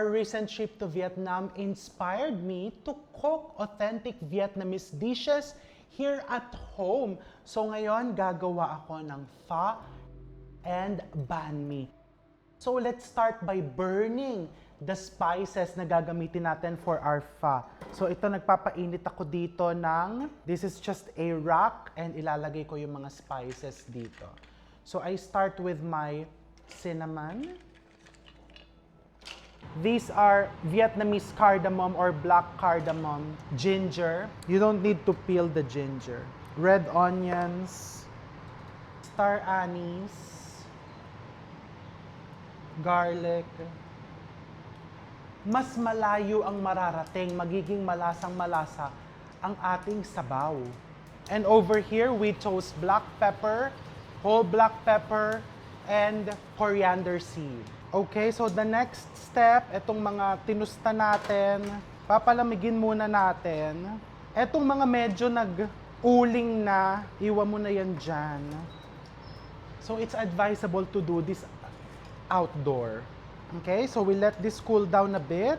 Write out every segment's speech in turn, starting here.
Our recent trip to Vietnam inspired me to cook authentic Vietnamese dishes here at home. So ngayon, gagawa ako ng pho and banh mi. So let's start by burning the spices na gagamitin natin for our pho. So ito, nagpapainit ako dito ng, this is just a rack, and ilalagay ko yung mga spices dito. So I start with my cinnamon. These are Vietnamese cardamom or black cardamom, ginger. You don't need to peel the ginger. Red onions, star anise, garlic. Mas malayo ang mararating, magiging malasang-malasa ang ating sabaw. And over here, we chose black pepper, whole black pepper, and coriander seed. Okay, so the next step, itong mga tinusta natin, papalamigin muna natin. Etong mga medyo nag-uling na, iwan mo na yan dyan. So it's advisable to do this outdoor. Okay, so we let this cool down a bit.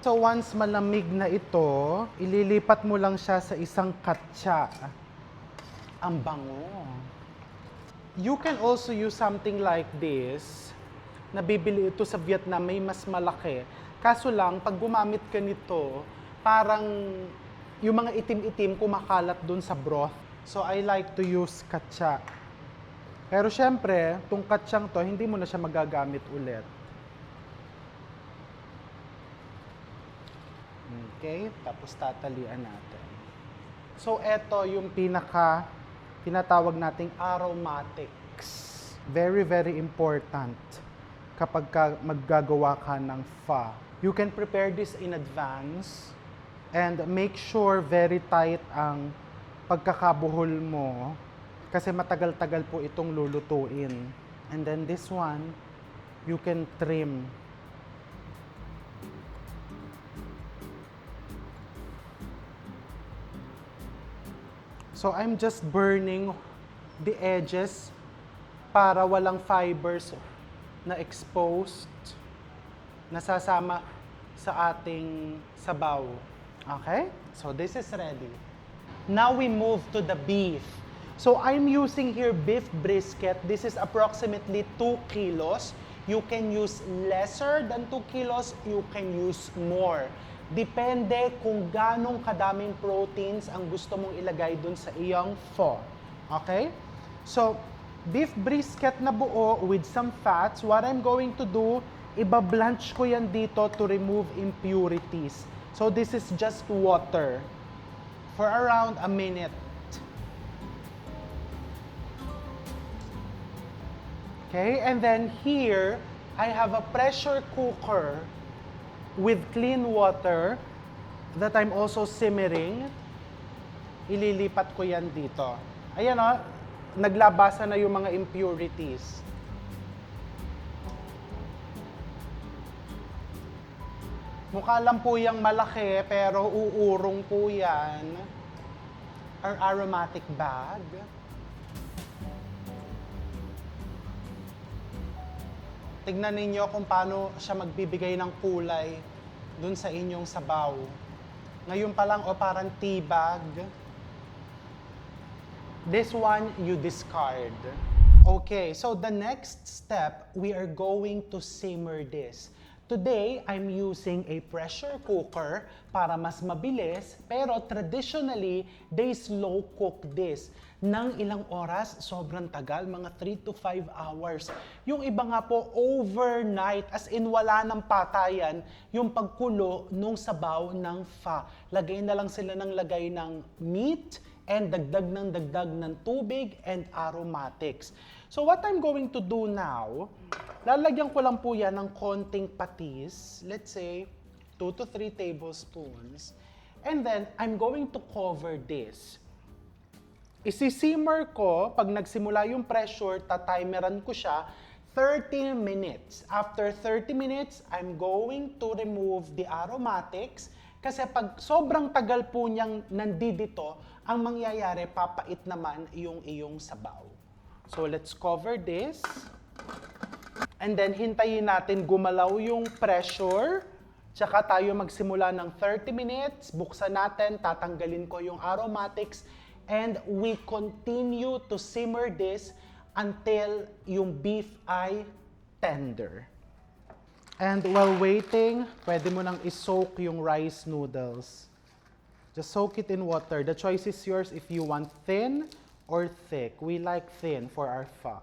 So once malamig na ito, ililipat mo lang siya sa isang katsa. Ang bango. You can also use something like this. Nabibili ito sa Vietnam, may mas malaki. Kaso lang, pag gumamit ka nito, parang yung mga itim-itim kumakalat dun sa broth. So I like to use katsa. Pero syempre, itong katsyang to, hindi mo na siya magagamit ulit. Okay, tapos tatalian natin. So eto yung tinatawag nating aromatics. Very, very important kapag maggagawa ka ng pho. You can prepare this in advance and make sure very tight ang pagkakabuhol mo kasi matagal-tagal po itong lulutuin. And then this one, you can trim. So I'm just burning the edges para walang fibers na exposed, nasasama sa ating sabaw. Okay? So this is ready. Now we move to the beef. So I'm using here beef brisket. This is approximately 2 kilos. You can use lesser than 2 kilos. You can use more. Depende kung ganong kadaming proteins ang gusto mong ilagay dun sa iyong pho. Okay? So, beef brisket na buo with some fats. What I'm going to do, iba-blanch ko yan dito to remove impurities. So this is just water for around a minute. Okay, and then here, I have a pressure cooker with clean water that I'm also simmering. Ililipat ko yan dito. Ayan o, naglabasa na yung mga impurities. Mukha lang po yung malaki, pero uurong po yan. Our aromatic bag. Tignan ninyo kung paano siya magbibigay ng kulay dun sa inyong sabaw. Ngayon pa lang, parang tea bag. This one, you discard. Okay, so the next step, we are going to simmer this. Today, I'm using a pressure cooker para mas mabilis, pero traditionally, they slow cook this. Nang ilang oras, sobrang tagal, mga 3 to 5 hours. Yung iba nga po, overnight, as in wala ng patayan, yung pagkulo nung sabaw ng pho. Lagay na lang sila ng lagay ng meat, and dagdag ng tubig and aromatics. So what I'm going to do now, lalagyan ko lang po yan ng konting patis, let's say 2 to 3 tablespoons, and then I'm going to cover this. Isi-simmer ko, pag nagsimula yung pressure, tatimeran ko siya 30 minutes. After 30 minutes, I'm going to remove the aromatics kasi pag sobrang tagal po niyang nandito, ang mangyayari, papait naman yung iyong sabaw. So let's cover this. And then hintayin natin gumalaw yung pressure. Tsaka tayo magsimula ng 30 minutes. Buksan natin, tatanggalin ko yung aromatics. And we continue to simmer this until yung beef ay tender. And while waiting, pwede mo nang isoak yung rice noodles. Just soak it in water. The choice is yours if you want thin or thick. We like thin for our pho.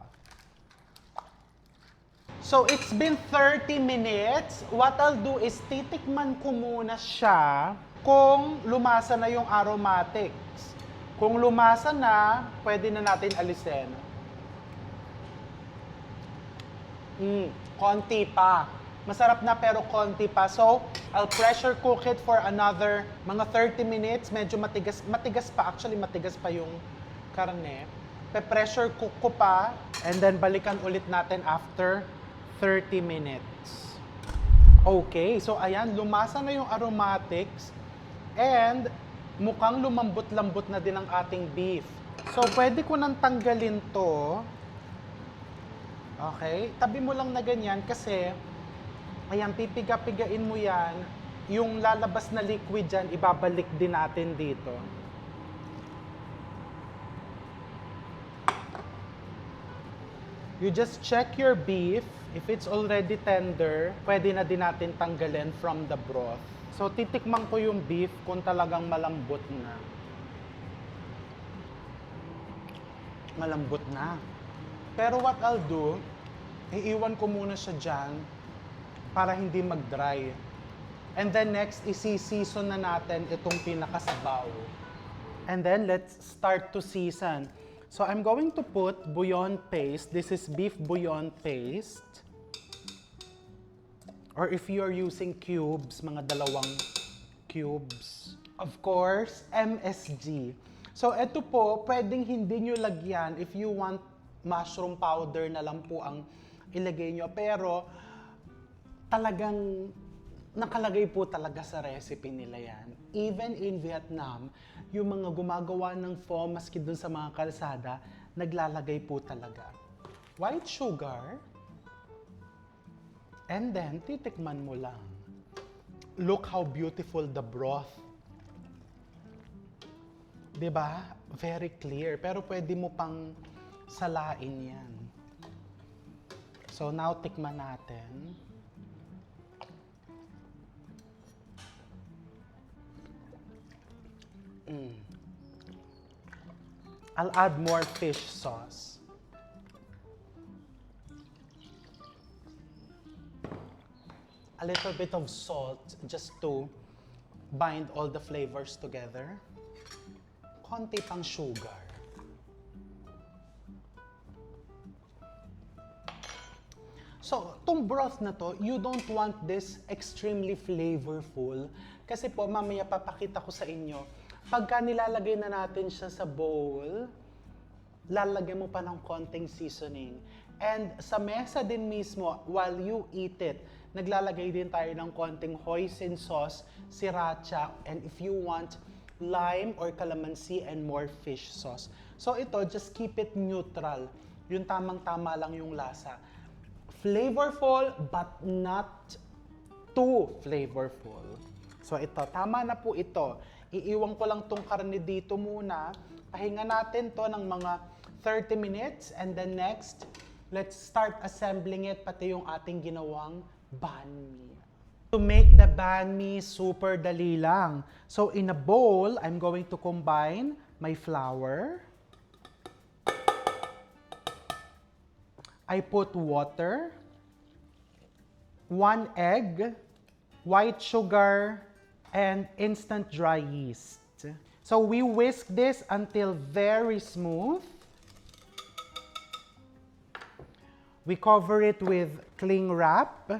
So it's been 30 minutes. What I'll do is titikman ko muna siya kung lumasa na yung aromatics. Kung lumasa na, pwede na natin alisin. Konti pa. Masarap na pero konti pa. So, I'll pressure cook it for another mga 30 minutes. Medyo matigas. Matigas pa. Actually, matigas pa yung karne. Pe-pressure cook ko pa. And then, balikan ulit natin after 30 minutes. Okay. So, ayan. Lumasa na yung aromatics. And, mukhang lumambot-lambot na din ang ating beef. So, pwede ko nang tanggalin to. Okay. Tabi mo lang na ganyan kasi ayan, pipiga-pigain mo yan. Yung lalabas na liquid dyan, ibabalik din natin dito. You just check your beef. If it's already tender, pwede na din natin tanggalin from the broth. So, titikman ko yung beef kung talagang malambot na. Malambot na. Pero what I'll do, iiwan ko muna siya dyan para hindi mag-dry. And then next, isi-season na natin itong pinakasabaw. And then let's start to season. So I'm going to put bouillon paste. This is beef bouillon paste. Or if you're using cubes, mga dalawang cubes. Of course, MSG. So ito po, pwedeng hindi nyo lagyan if you want mushroom powder na lang po ang ilagay nyo. Pero talagang nakalagay po talaga sa recipe nila yan. Even in Vietnam, yung mga gumagawa ng pho, maski dun sa mga kalsada, naglalagay po talaga. White sugar, and then titikman mo lang. Look how beautiful the broth. Diba? Very clear. Pero pwede mo pang salain yan. So now, tikman natin. I'll add more fish sauce. A little bit of salt just to bind all the flavors together. Konti pang sugar. So, tong broth na to, you don't want this extremely flavorful. Kasi po, mamaya papakita ko sa inyo, pagka nilalagay na natin siya sa bowl, lalagyan mo pa ng konting seasoning. And sa mesa din mismo, while you eat it, naglalagay din tayo ng konting hoisin sauce, sriracha, and if you want, lime or calamansi and more fish sauce. So ito, just keep it neutral. Yung tamang-tama lang yung lasa. Flavorful, but not too flavorful. So ito, tama na po ito. Iiwan ko lang tong karne dito muna. Pahinga natin to ng mga 30 minutes. And then next, let's start assembling it, pati yung ating ginawang banh mi. To make the banh mi, super dali lang. So in a bowl, I'm going to combine my flour. I put water, 1 egg, white sugar, and instant dry yeast. So we whisk this until very smooth. We cover it with cling wrap.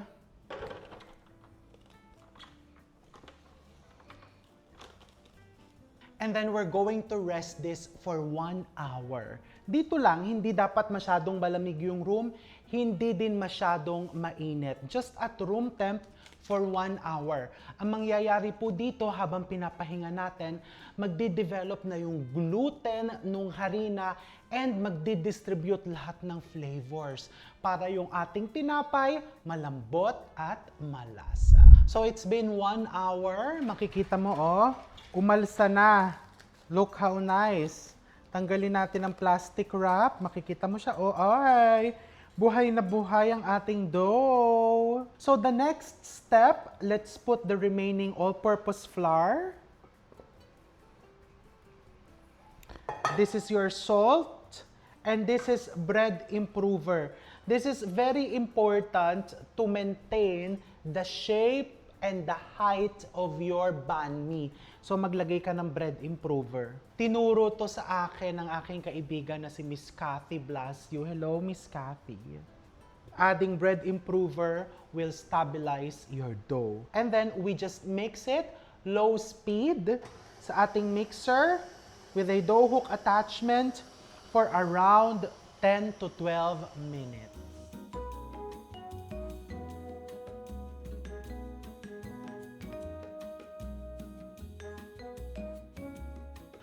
And then we're going to rest this for 1 hour. Dito lang, hindi dapat masyadong malamig yung room, hindi din masyadong mainit. Just at room temp for 1 hour. Ang mangyayari po dito habang pinapahinga natin, magdi-develop na yung gluten nung harina and magdi-distribute lahat ng flavors para yung ating tinapay malambot at malasa. So it's been 1 hour. Makikita mo, oh, umalsa na. Look how nice. Tanggalin natin ang plastic wrap. Makikita mo siya, oh, ay, buhay na buhay ang ating dough. So the next step, let's put the remaining all-purpose flour. This is your salt, and this is bread improver. This is very important to maintain the shape and the height of your banh mi. So maglagay ka ng bread improver. Tinuro to sa akin ng aking kaibigan na si Miss Cathy Blasio. Hello, Miss Cathy. Adding bread improver will stabilize your dough. And then we just mix it low speed sa ating mixer with a dough hook attachment for around 10 to 12 minutes.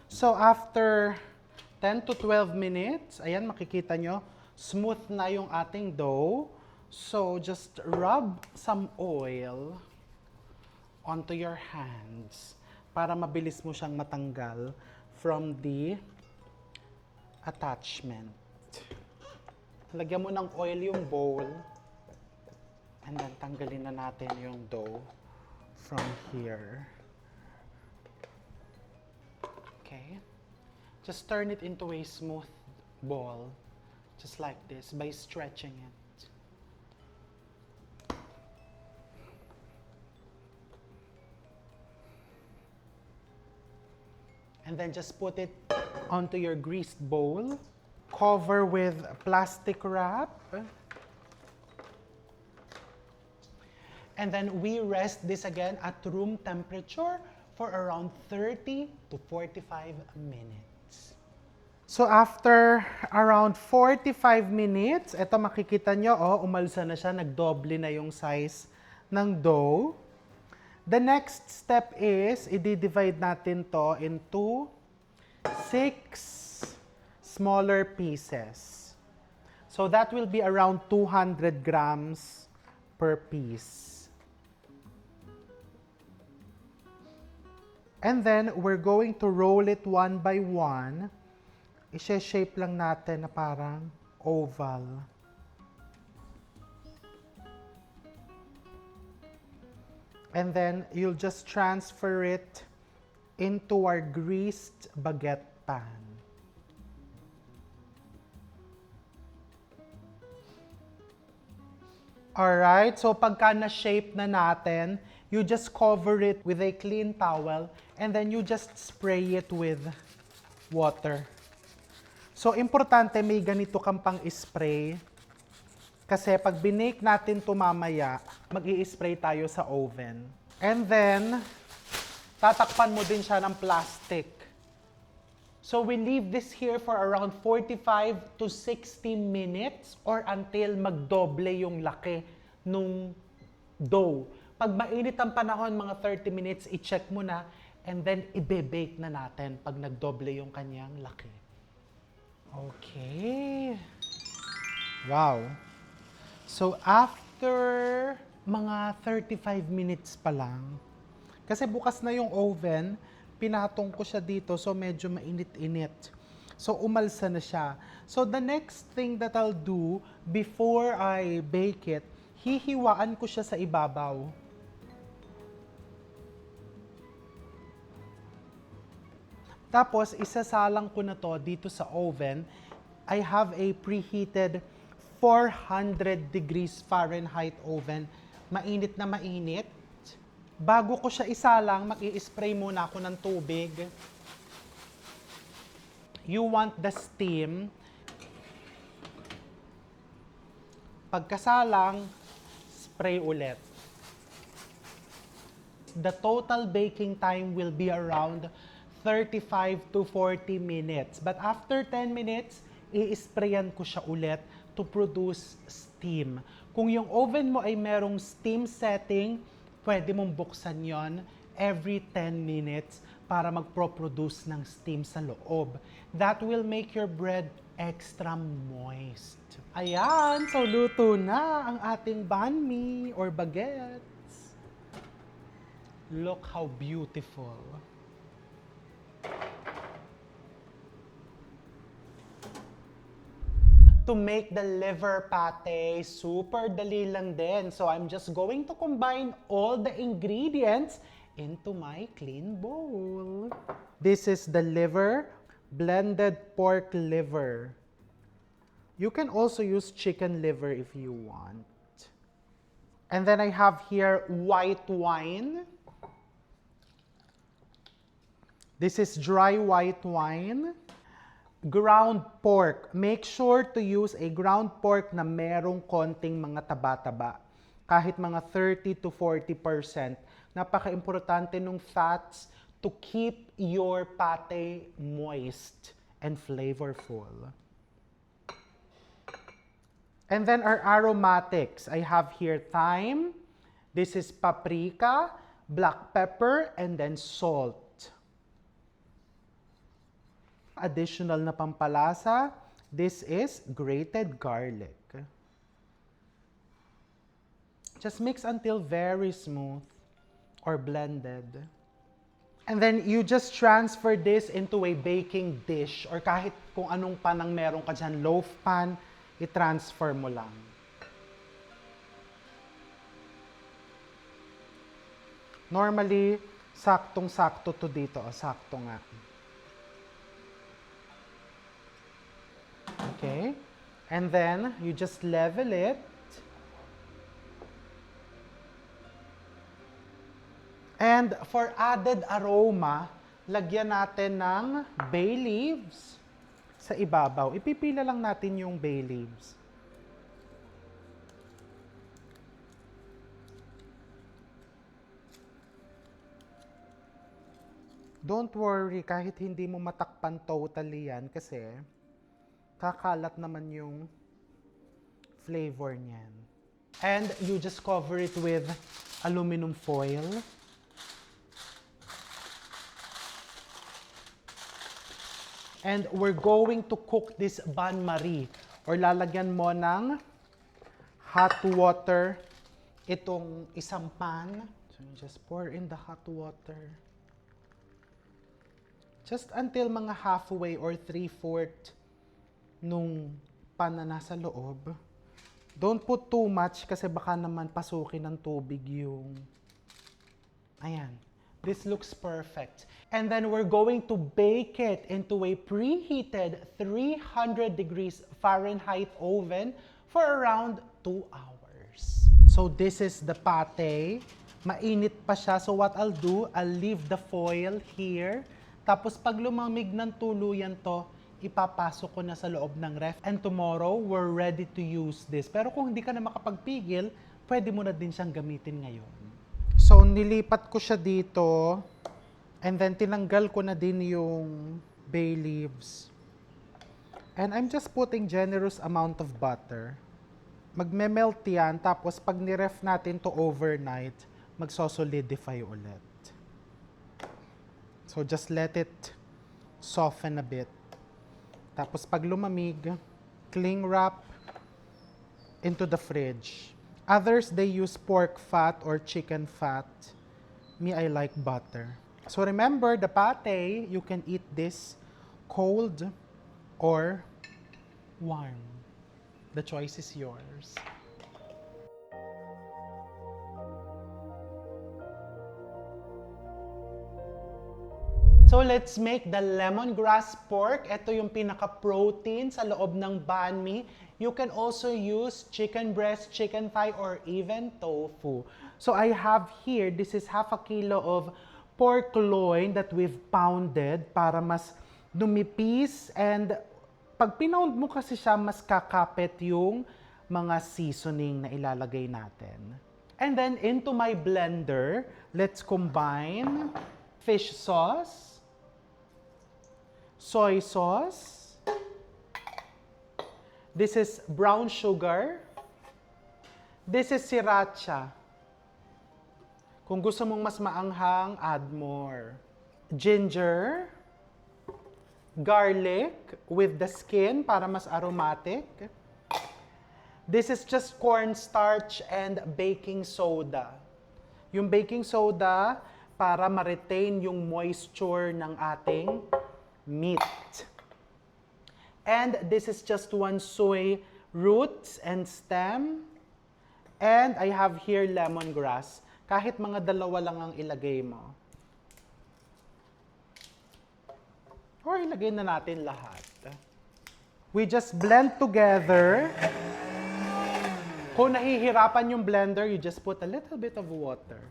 So after 10 to 12 minutes, ayan, makikita nyo, smooth na yung ating dough. So just rub some oil onto your hands para mabilis mo siyang matanggal from the attachment. Lagyan mo ng oil yung bowl and then tanggalin na natin yung dough from here. Okay, just turn it into a smooth ball, just like this, by stretching it. And then just put it onto your greased bowl, cover with plastic wrap, and then we rest this again at room temperature for around 30 to 45 minutes. So after around 45 minutes, eto makikita nyo, oh, umalsa na siya, nagdoble na yung size ng dough. The next step is, i-divide natin to into 6 smaller pieces. So that will be around 200 grams per piece. And then, we're going to roll it one by one. I-shape lang natin na parang oval. And then, you'll just transfer it into our greased baguette pan. Alright, so pagka na-shape na natin, you just cover it with a clean towel and then you just spray it with water. So, importante may ganito kang pang-spray kasi pag binake natin ito mamaya, mag-i-spray tayo sa oven. And then, tatakpan mo din siya ng plastic. So, we leave this here for around 45 to 60 minutes or until magdoble yung laki nung dough. Pag mainit ang panahon, mga 30 minutes, i-check mo na and then i-bake na natin pag nagdoble yung kanyang laki. Okay. Wow. So, after mga 35 minutes pa lang, kasi bukas na yung oven, pinatong ko siya dito, so medyo mainit-init. So, umalsa na siya. So, the next thing that I'll do before I bake it, hihiwaan ko siya sa ibabaw. Tapos, isasalang ko na to dito sa oven. I have a preheated 400 degrees Fahrenheit oven. Mainit na mainit. Bago ko siya isalang, mag-i-spray muna ako ng tubig. You want the steam. Pagkasalang, spray ulit. The total baking time will be around 35 to 40 minutes. But after 10 minutes, i-sprayan ko siya ulit to produce steam. Kung yung oven mo ay merong steam setting, pwede mong buksan yon every 10 minutes para magpro-produce ng steam sa loob. That will make your bread extra moist. Ayan, so luto na ang ating banh mi or baguettes. Look how beautiful. To make the liver pate, super dali lang din. So I'm just going to combine all the ingredients into my clean bowl. This is the liver, blended pork liver. You can also use chicken liver if you want. And then I have here white wine. This is dry white wine. Ground pork. Make sure to use a ground pork na merong konting mga taba-taba. Kahit mga 30 to 40%. Napaka-importante ng fats to keep your pate moist and flavorful. And then our aromatics. I have here thyme. This is paprika, black pepper, and then salt. Additional na pampalasa, this is grated garlic. Just mix until very smooth or blended. And then you just transfer this into a baking dish or kahit kung anong pan ang meron ka dyan, loaf pan, i-transfer mo lang. Normally, saktong-sakto to dito. Sakto nga. Okay? And then, you just level it. And for added aroma, lagyan natin ng bay leaves sa ibabaw. Ipipila lang natin yung bay leaves. Don't worry kahit hindi mo matakpan totally yan kasi kakalat naman yung flavor niyan. And you just cover it with aluminum foil. And we're going to cook this bain-marie or lalagyan mo ng hot water itong isang pan. So you just pour in the hot water. Just until mga halfway or 3/4 nung pan na nasa loob. Don't put too much kasi baka naman pasukin ng tubig yung... Ayan. This looks perfect. And then we're going to bake it into a preheated 300 degrees Fahrenheit oven for around 2 hours. So this is the pate. Mainit pa siya. So what I'll do, I'll leave the foil here. Tapos pag lumamig ng tuluyan to, ipapasok ko na sa loob ng ref. And tomorrow, we're ready to use this. Pero kung hindi ka na makapagpigil, pwede mo na din siyang gamitin ngayon. So, nilipat ko siya dito. And then, tinanggal ko na din yung bay leaves. And I'm just putting generous amount of butter. Magme-melt yan. Tapos, pag niref natin to overnight, magsosolidify ulit. So, just let it soften a bit. Tapos, pag lumamig, cling wrap into the fridge. Others, they use pork fat or chicken fat. Me, I like butter. So, remember, the pate, you can eat this cold or warm. The choice is yours. So let's make the lemongrass pork. Ito yung pinaka-protein sa loob ng banh mi. You can also use chicken breast, chicken thigh, or even tofu. So I have here, this is 1/2 kilo of pork loin that we've pounded para mas dumipis. And pag pinound mo kasi siya, mas kakapit yung mga seasoning na ilalagay natin. And then into my blender, let's combine fish sauce, soy sauce. This is brown sugar. This is sriracha. Kung gusto mong mas maanghang, add more. Ginger. Garlic with the skin para mas aromatic. This is just cornstarch and baking soda. Yung baking soda para ma-retain yung moisture ng ating meat. And this is just 1 soy roots and stem. And I have here lemongrass. Kahit mga 2 lang ang ilagay mo. Or ilagay na natin lahat. We just blend together. Kung nahihirapan yung blender, you just put a little bit of water.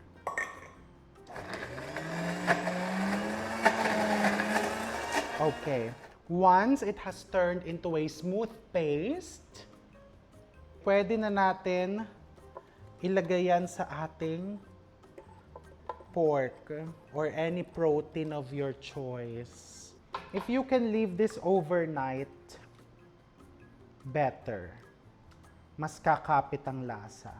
Okay. Once it has turned into a smooth paste, pwede na natin ilagay yan sa ating pork or any protein of your choice. If you can leave this overnight, better. Mas kakapit ang lasa.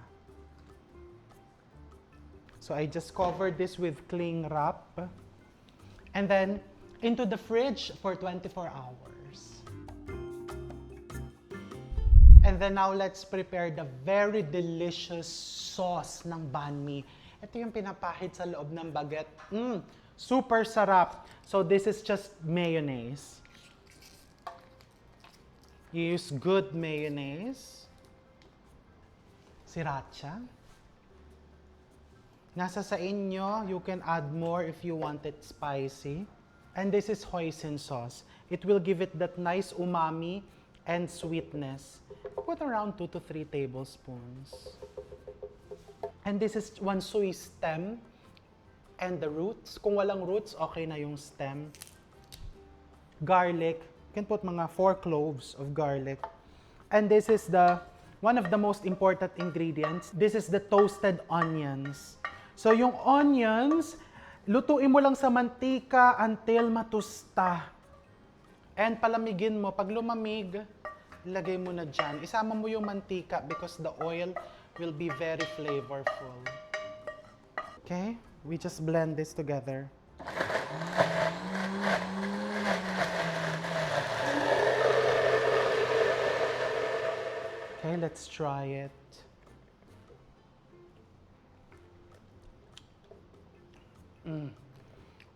So I just covered this with cling wrap and then into the fridge for 24 hours. And then now let's prepare the very delicious sauce ng banh mi. Ito yung pinapahid sa loob ng baguette. Super sarap. So this is just mayonnaise. You use good mayonnaise. Sriracha. Nasa sa inyo, you can add more if you want it spicy. And this is hoisin sauce. It will give it that nice umami and sweetness. Put around 2 to 3 tablespoons. And this is 1 soy stem and the roots. Kung walang roots, okay na yung stem. Garlic. You can put mga 4 cloves of garlic. And this is one of the most important ingredients. This is the toasted onions. So yung onions, lutuin mo lang sa mantika until matusta. And palamigin mo. Pag lumamig, ilagay mo na dyan. Isama mo yung mantika because the oil will be very flavorful. Okay? We just blend this together. Okay, let's try it.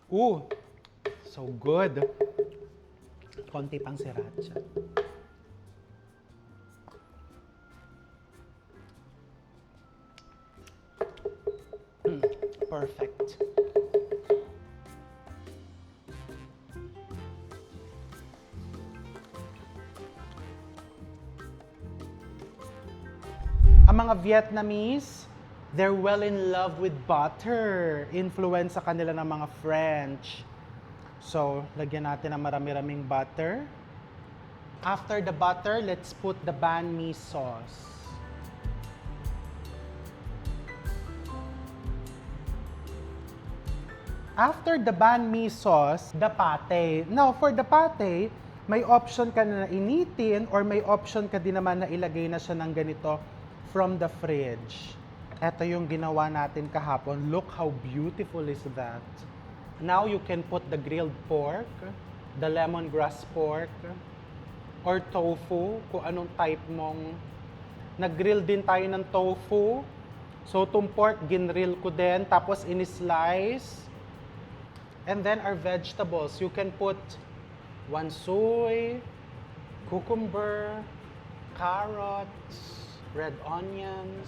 Ooh, so good. Konti pang sriracha. Perfect. Ang mga Vietnamese, they're well in love with butter. Influence sa kanila ng mga French. So, lagyan natin ng marami-raming butter. After the butter, let's put the banh mi sauce. After the banh mi sauce, the pate. Now, for the pate, may option ka na initin or may option ka din naman na ilagay na siya ng ganito from the fridge. Ito yung ginawa natin kahapon. Look how beautiful is that. Now, you can put the grilled pork, the lemongrass pork, or tofu, kung anong type mong... Nag-grill din tayo ng tofu. So, itong pork, ginrill ko din, tapos in-slice. And then our vegetables, you can put 1 soy, cucumber, carrots, red onions,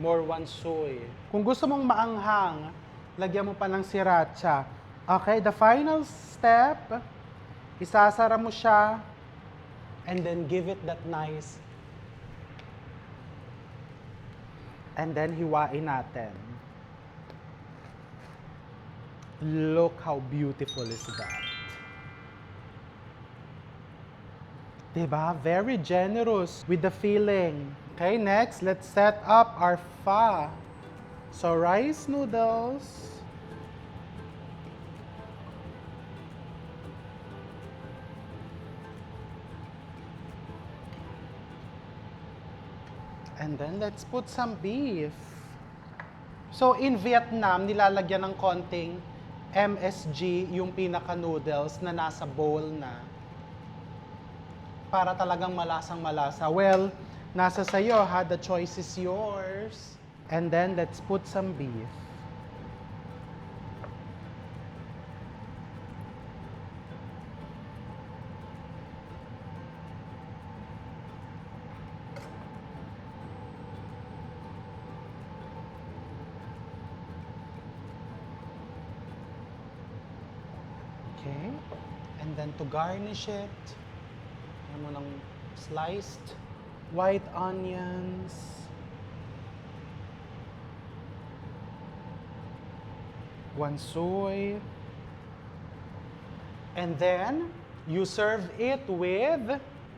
more 1 soy. Kung gusto mong maanghang, lagyan mo pa ng sriracha. Okay, the final step, isasara mo siya and then give it that nice. And then hiwain natin. Look how beautiful is that. Diba? Very generous with the filling. Okay, next, let's set up our pho. So, rice noodles. And then let's put some beef. So in Vietnam, nilalagyan ng konting MSG yung pinaka-noodles na nasa bowl na para talagang malasang-malasa. Well, nasa sayo ha, the choice is yours. And then let's put some beef. Okay. And then to garnish it, ayan mo ng sliced white onions. One soy. And then, you serve it with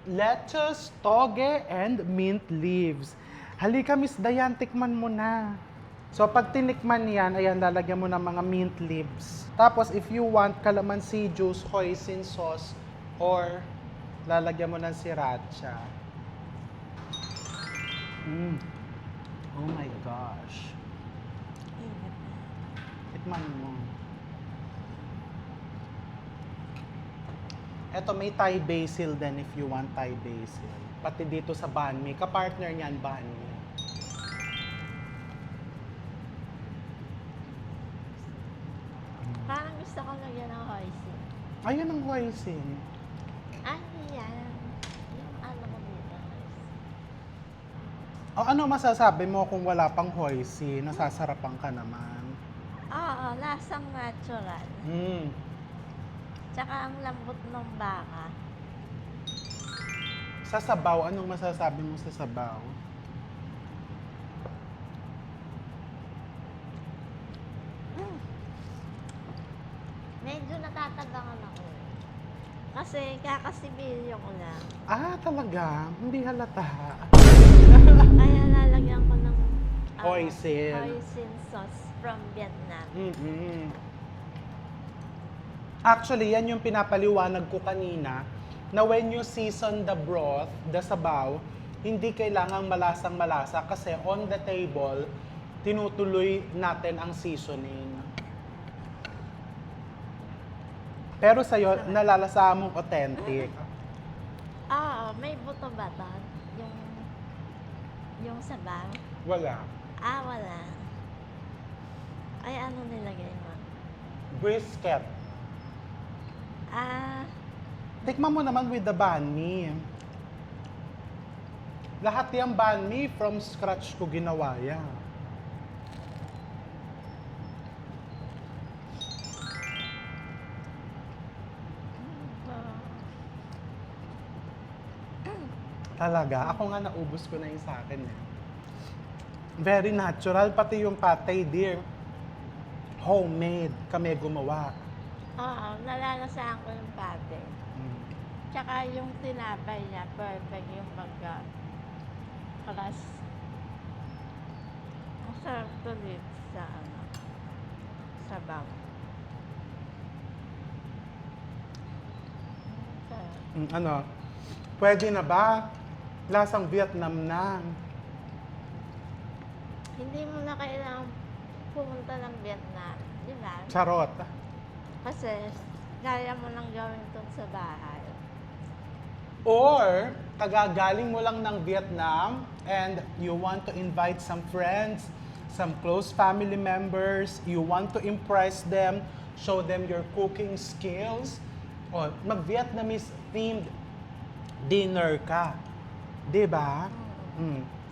lettuce, toge, and mint leaves. Halika, Miss Dayan, tikman mo na. So, pag tinikman yan, ayan, lalagyan mo ng mga mint leaves. Tapos, if you want calamansi juice, hoisin sauce, or lalagyan mo ng sriracha. Oh my gosh. Tikman mo. Eto, may Thai basil din if you want Thai basil. Pati dito sa banh mi. Kapartner niyan, banh mi. Parang gusto ko lagyan ng hoisin. Ayun ang hoisin. Ano yan? Yung ano ko dito. O ano masasabi mo kung wala pang hoisin? Nasasarapan ka naman. Oo, lasang natural. Tsaka ang lambot ng baka. Sa sabaw, anong masasabi mo sa sabaw? Medyo natatagangan ako. Kasi kakasibilyo ko lang. Ah, talaga? Hindi halata. Kaya lalagyan ko ng Hoisin. hoisin sauce from Vietnam. Actually, yan yung pinapaliwanag ko kanina na when you season the broth, the sabaw, hindi kailangang malasang-malasa kasi on the table, tinutuloy natin ang seasoning. Pero sa'yo, nalalasa mong authentic. Oo, may buto ba to? Yung sabaw? Wala. Ah, wala. Ay, ano nilagay mo? Brisket. Ah, Tikman mo naman with the banh mi. Lahat yung banh mi, from scratch ko ginawa yan. Talaga? Ako nga naubos ko na yung sa akin. Eh. Very natural. Pati yung patay, dear. Homemade. Kami gumawa. oo, nalalasaan ko yung pate. Tsaka yung tinapay niya, perfect yung pagka-crust. Ang sarap to dito sa sabaw. Sarap. Ano? Pwede na ba? Lasang Vietnam na. Hindi mo na kailangan pumunta ng Vietnam, di ba? Charot. Kasi kaya mo nang gawin ito sa bahay. Or, kagagaling mo lang ng Vietnam and you want to invite some friends, some close family members, you want to impress them, show them your cooking skills, o mag-Vietnamese themed dinner ka. Diba?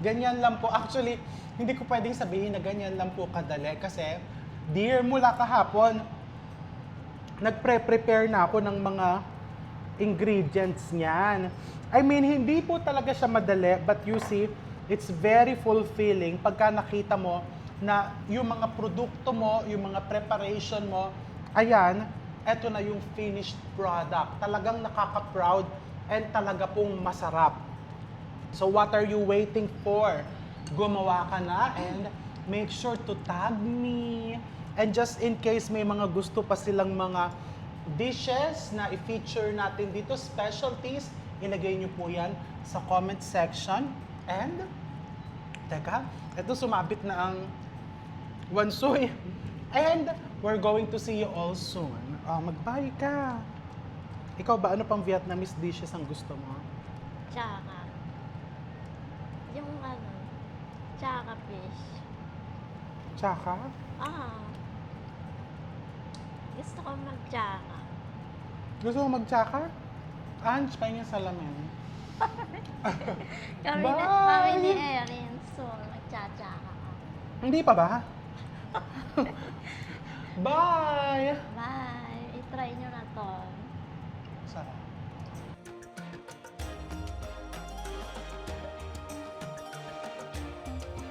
Ganyan lang po. Actually, hindi ko pwedeng sabihin na ganyan lang po kadali kasi, dear, mula kahapon, nagpre-prepare na ako ng mga ingredients niyan. I mean, hindi po talaga siya madali, but you see, it's very fulfilling pagka nakita mo na yung mga produkto mo, yung mga preparation mo, ayan, eto na yung finished product. Talagang nakaka-proud and talaga pong masarap. So what are you waiting for? Gumawa ka na and make sure to tag me. And just in case may mga gusto pa silang mga dishes na i-feature natin dito, specialties, ilagay nyo po yan sa comment section. And Teka, ito sumabit na ang wansoy. And we're going to see you all soon. Mag-bye ka. Ikaw ba, ano pang Vietnamese dishes ang gusto mo? Tsaka. Yung ano, tsaka fish. Tsaka? Ah. Gusto ko mag-tsaka. Gusto mo mag-tsaka? Ange, pahinga sa lamin. Kami ni Erin, so magtsaka ka. Hindi pa ba? Bye! Bye! I-try nyo na